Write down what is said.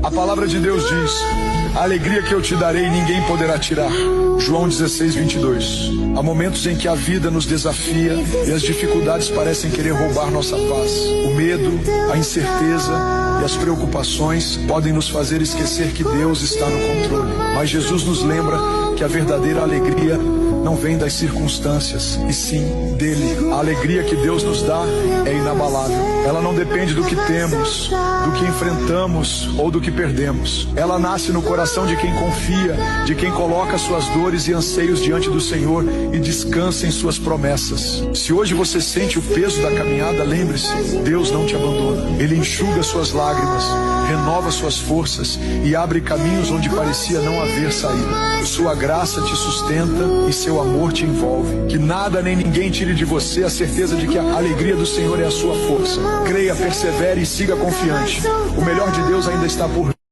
A palavra de Deus diz: a alegria que eu te darei ninguém poderá tirar. João 16:22. Há momentos em que a vida nos desafia e as dificuldades parecem querer roubar nossa paz. O medo, a incerteza e as preocupações podem nos fazer esquecer que Deus está no controle. Mas Jesus nos lembra que a verdadeira alegria não vem das circunstâncias, e sim dele. A alegria que Deus nos dá é inabalável. Ela não depende do que temos, do que enfrentamos ou do que perdemos. Ela nasce no coração de quem confia, de quem coloca suas dores e anseios diante do Senhor e descansa em suas promessas. Se hoje você sente o peso da caminhada, lembre-se, Deus não te abandona. Ele enxuga suas lágrimas, renova suas forças e abre caminhos onde parecia não haver saída. Sua graça te sustenta e seu amor te envolve. Que nada nem ninguém tire de você a certeza de que a alegria do Senhor é a sua força. Creia, persevere e siga confiante. O melhor de Deus ainda está por vir.